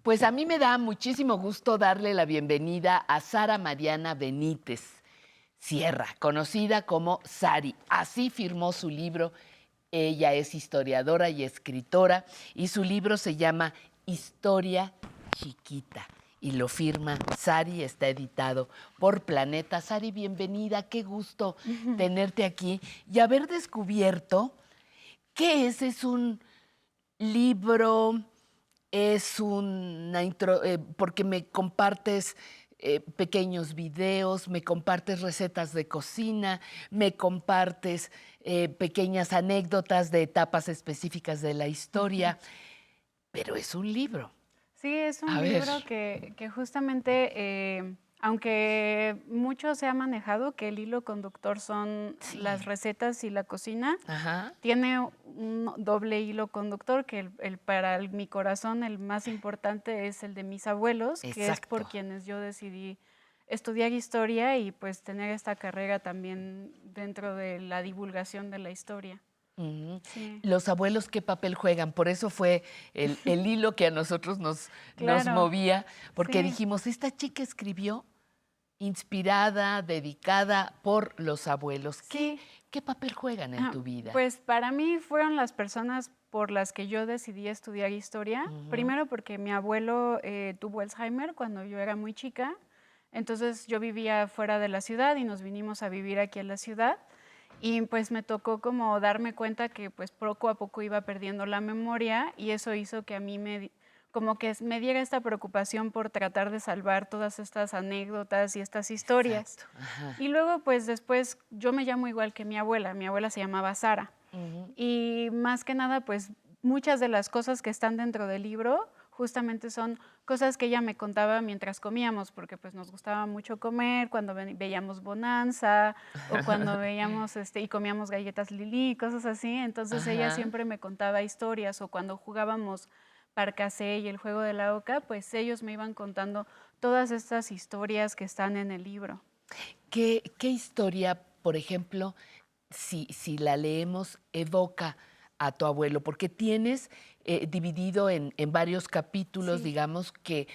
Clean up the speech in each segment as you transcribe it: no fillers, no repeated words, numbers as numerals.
Pues a mí me da muchísimo gusto darle la bienvenida a Sara Mariana Benítez Sierra, conocida como Sari. Así firmó su libro. Ella es historiadora y escritora y su libro se llama Historia Chiquita y lo firma Sari, está editado por Planeta. Sari, bienvenida, qué gusto tenerte aquí y haber descubierto qué es un libro, es una intro, porque me compartes pequeños videos, me compartes recetas de cocina, me compartes pequeñas anécdotas de etapas específicas de la historia, pero es un libro. Sí, es un A ver. libro que justamente, aunque mucho se ha manejado que el hilo conductor son Sí. las recetas y la cocina, Ajá. tiene un doble hilo conductor que para mi corazón el más importante es el de mis abuelos, que es por Exacto. quienes yo decidí estudiar historia y pues tener esta carrera también dentro de la divulgación de la historia. Ujú. Sí, Los abuelos, ¿qué papel juegan? Por eso fue el hilo que a nosotros nos claro, movía, porque sí. dijimos, esta chica escribió inspirada, dedicada por los abuelos. Sí. ¿Qué papel juegan en tu vida? Pues para mí fueron las personas por las que yo decidí estudiar historia. Ujú. Primero porque mi abuelo tuvo Alzheimer cuando yo era muy chica. Entonces yo vivía fuera de la ciudad y nos vinimos a vivir aquí en la ciudad. Y pues me tocó como darme cuenta que pues poco a poco iba perdiendo la memoria y eso hizo que a mí como que me diera esta preocupación por tratar de salvar todas estas anécdotas y estas historias. Exacto. Ajá. Y luego, pues después, yo me llamo igual que mi abuela se llamaba Sara. Ujú. Y más que nada, pues muchas de las cosas que están dentro del libro justamente son cosas que ella me contaba mientras comíamos, porque pues nos gustaba mucho comer, cuando veíamos Bonanza o cuando veíamos y comíamos galletas Lili, cosas así. Entonces ella Ajá. siempre me contaba historias o cuando jugábamos Parcasé y el juego de la oca, pues ellos me iban contando todas estas historias que están en el libro. ¿Qué historia, por ejemplo, si la leemos, evoca a tu abuelo? Porque tienes dividido en varios capítulos, Sí, digamos, que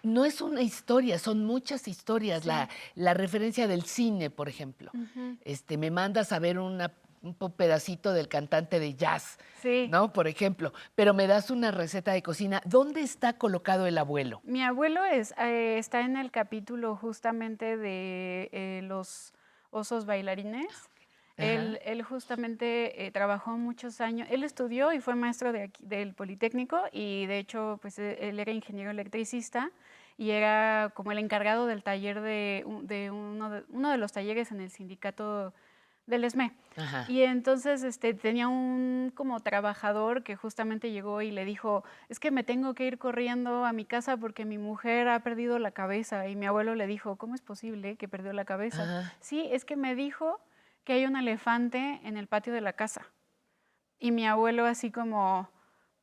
no es una historia, son muchas historias. La, sí. la referencia del cine, por ejemplo. Ujú. Me mandas a ver un pedacito del cantante de jazz, Sí. ¿no? Por ejemplo, pero me das una receta de cocina. ¿Dónde está colocado el abuelo? Mi abuelo está en el capítulo justamente de los osos bailarines. Ajá. Él justamente trabajó muchos años, él estudió y fue maestro del Politécnico y de hecho pues él era ingeniero electricista y era como el encargado del taller uno de los talleres en el sindicato del ESME. Ajá. Y entonces tenía un como trabajador que justamente llegó y le dijo, es que me tengo que ir corriendo a mi casa porque mi mujer ha perdido la cabeza. Y mi abuelo le dijo, ¿cómo es posible que perdió la cabeza? Ajá. Sí, es que me dijo que hay un elefante en el patio de la casa. Y mi abuelo así como,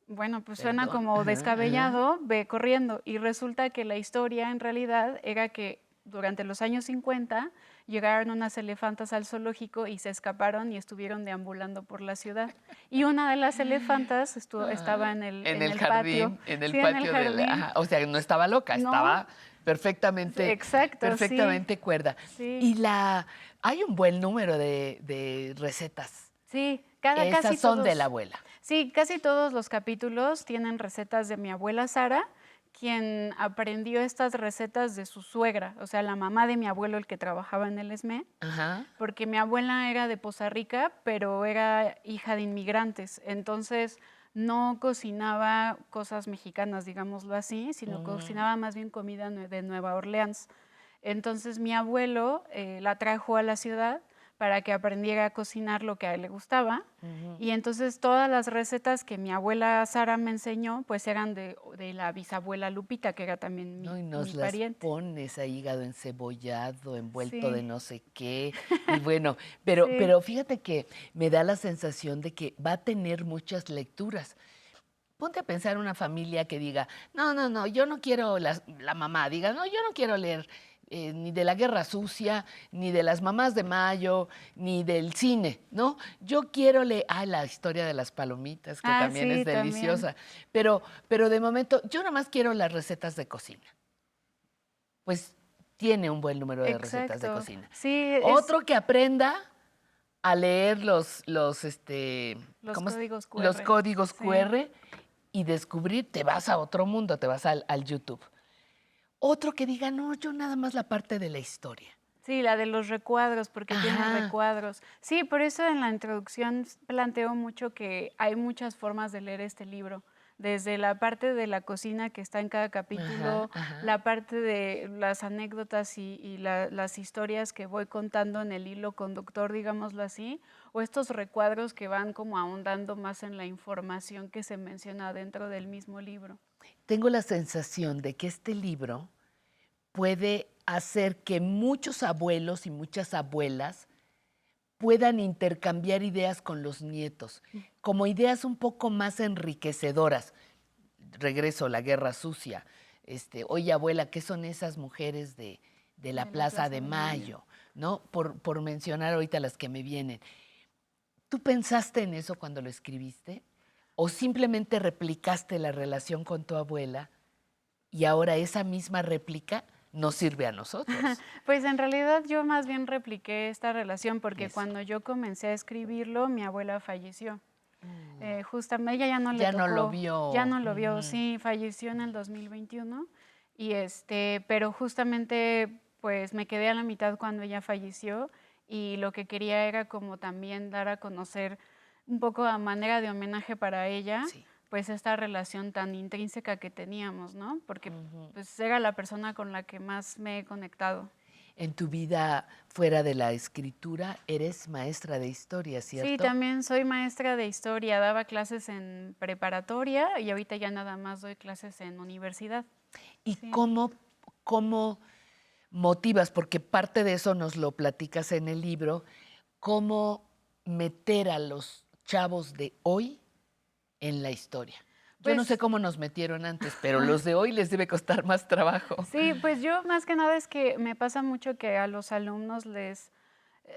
bueno, pues suena Perdón. como Ajá, ajá. descabellado, ve corriendo. Y resulta que la historia en realidad era que durante los años 50 llegaron unas elefantas al zoológico y se escaparon y estuvieron deambulando por la ciudad. Y una de las elefantas estaba Ah, en en el el patio, jardín, en el sí, en el patio del... jardín. Ajá, o sea, no estaba loca, No, estaba perfectamente, exacto, sí, perfectamente cuerda. sí, Y hay un buen número de recetas. sí, Esas casi son de la todos. abuela. Sí, casi todos los capítulos tienen recetas de mi abuela Sara, quien aprendió estas recetas de su suegra, o sea, la mamá de mi abuelo, el que trabajaba en el ESME, Ajá. porque mi abuela era de Poza Rica, pero era hija de inmigrantes, entonces no cocinaba cosas mexicanas, digámoslo así, sino Ujú. cocinaba más bien comida de Nueva Orleans. Entonces mi abuelo la trajo a la ciudad para que aprendiera a cocinar lo que a él le gustaba. Ujú. Y entonces todas las recetas que mi abuela Sara me enseñó, pues eran de la bisabuela Lupita, que era también No, y mi nos las pariente. pones a hígado encebollado, envuelto de Sí, no sé qué. Y bueno, sí, pero fíjate que me da la sensación de que va a tener muchas lecturas. Ponte a pensar una familia que diga, no, no, no, yo no quiero la mamá, diga, no, yo no quiero leer ni de la Guerra Sucia, ni de las Mamás de Mayo, ni del cine, ¿no? Yo quiero leer, la historia de las palomitas, que Ah, también es sí, también. deliciosa, pero de momento yo nada más quiero las recetas de cocina. Pues tiene un buen número de recetas de Exacto. cocina. Sí, es Otro que aprenda a leer los ¿cómo es? códigos Los QR. códigos Sí. QR y descubrir, te vas a otro mundo, te vas al YouTube. Otro que diga, no, yo nada más la parte de la historia. Sí, la de los recuadros, porque tiene Ajá, recuadros. Sí, por eso en la introducción planteo mucho que hay muchas formas de leer este libro, desde la parte de la cocina que está en cada ajá, capítulo, ajá. la parte de las anécdotas y las historias que voy contando en el hilo conductor, digámoslo así, o estos recuadros que van como ahondando más en la información que se menciona dentro del mismo libro. Tengo la sensación de que este libro puede hacer que muchos abuelos y muchas abuelas puedan intercambiar ideas con los nietos, como ideas un poco más enriquecedoras. Regreso, la guerra sucia. Oye, abuela, ¿qué son esas mujeres de la De la Plaza Plaza de de Mayo. Mayo? ¿No? Por mencionar ahorita las que me vienen. ¿Tú pensaste en eso cuando lo escribiste? ¿O simplemente replicaste la relación con tu abuela y ahora esa misma réplica nos sirve a nosotros? Pues en realidad yo más bien repliqué esta relación porque Eso. cuando yo comencé a escribirlo, mi abuela falleció. Mm. Justamente ella ya no le Ya no lo tocó, ya vio. no lo vio, Ujú. sí, falleció en el 2021 y pero justamente pues me quedé a la mitad cuando ella falleció y lo que quería era como también dar a conocer un poco a manera de homenaje para ella, Sí. pues esta relación tan intrínseca que teníamos, ¿no? Porque Ujú. pues era la persona con la que más me he conectado. En tu vida fuera de la escritura, eres maestra de historia, Sí, ¿cierto? también soy maestra de historia, daba clases en preparatoria y ahorita ya nada más doy clases en universidad. ¿Y Sí. cómo motivas? Porque parte de eso nos lo platicas en el libro, cómo meter a los chavos de hoy en la historia. Yo no sé Pues cómo nos metieron antes, pero los de hoy les debe costar más trabajo. sí, pues yo más que nada es que me pasa mucho que a los alumnos les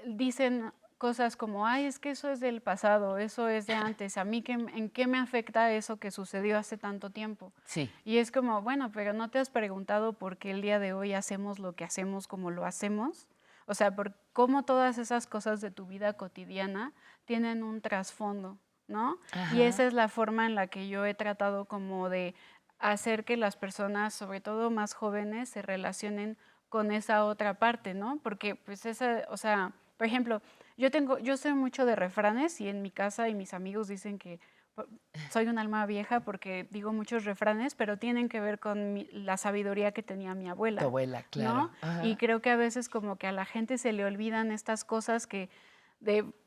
dicen cosas como, ay, es que eso es del pasado, eso es de antes, a mí en qué me afecta eso que sucedió hace tanto tiempo. Sí. Y es como, bueno, pero ¿no te has preguntado por qué el día de hoy hacemos lo que hacemos como lo hacemos? O sea, por cómo todas esas cosas de tu vida cotidiana tienen un trasfondo, ¿no? Y esa Ajá. es la forma en la que yo he tratado como de hacer que las personas, sobre todo más jóvenes, se relacionen con esa otra parte, ¿no? Porque pues esa, o sea, por ejemplo, yo sé mucho de refranes y en mi casa y mis amigos dicen que po- soy un alma vieja porque digo muchos refranes, pero tienen que ver con la sabiduría que tenía mi Tu abuela, abuela, ¿no? claro. Y Ajá. creo que a veces como que a la gente se le olvidan estas cosas que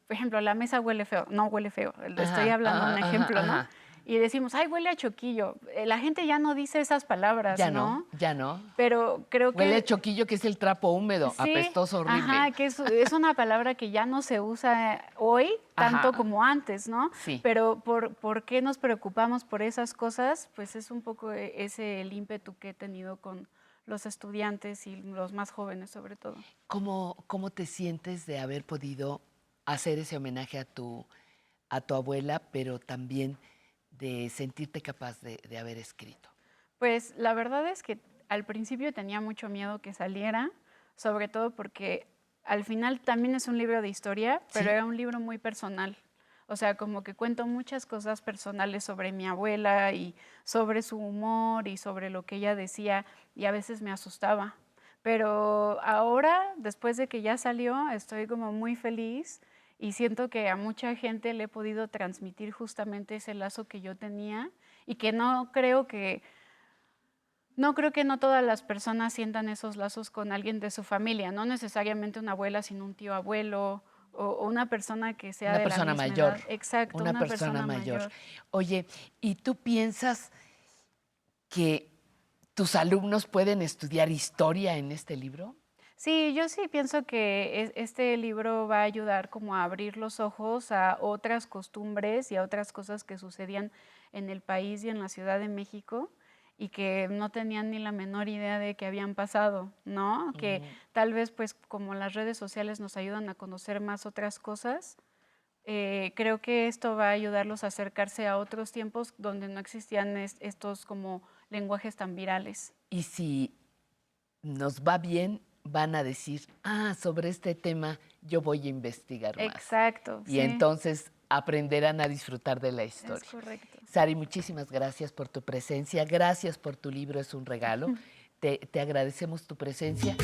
por ejemplo, la mesa huele feo, no huele feo, estoy Ajá, hablando ajá, un ajá, ejemplo, ¿no? ajá. Y decimos, ay, huele a choquillo. La gente ya no dice esas palabras, Ya no, ¿no? ya no. Pero creo Huele a que choquillo, que es el trapo húmedo, sí, apestoso, horrible. ajá, que es una palabra que ya no se usa hoy tanto Ajá, como antes, ¿no? sí. Pero por qué nos preocupamos por esas cosas? Pues es un poco ese el ímpetu que he tenido con los estudiantes y los más jóvenes sobre todo. ¿Cómo te sientes de haber podido hacer ese homenaje a tu abuela, pero también de sentirte capaz de haber escrito? Pues la verdad es que al principio tenía mucho miedo que saliera, sobre todo porque al final también es un libro de historia, pero ¿Sí? era un libro muy personal. O sea, como que cuento muchas cosas personales sobre mi abuela y sobre su humor y sobre lo que ella decía y a veces me asustaba. Pero ahora, después de que ya salió, estoy como muy feliz y siento que a mucha gente le he podido transmitir justamente ese lazo que yo tenía y que no creo que no todas las personas sientan esos lazos con alguien de su familia, no necesariamente una abuela, sino un tío abuelo o una persona que sea Una de la persona misma mayor, edad. Exacto, una una persona persona mayor. mayor. Oye, ¿y tú piensas que tus alumnos pueden estudiar historia en este libro? Sí, yo sí pienso que este libro va a ayudar como a abrir los ojos a otras costumbres y a otras cosas que sucedían en el país y en la Ciudad de México. y que no tenían ni la menor idea de que habían pasado, ¿no? Que tal vez, pues, como las redes sociales nos ayudan a conocer más otras cosas, creo que esto va a ayudarlos a acercarse a otros tiempos donde no existían estos como lenguajes tan virales. Y si nos va bien, van a decir, sobre este tema yo voy a investigar más. Exacto, Y sí, entonces aprenderán a disfrutar de la es historia. correcto. Sari, muchísimas gracias por tu presencia, gracias por tu libro, es un regalo. Te agradecemos tu presencia.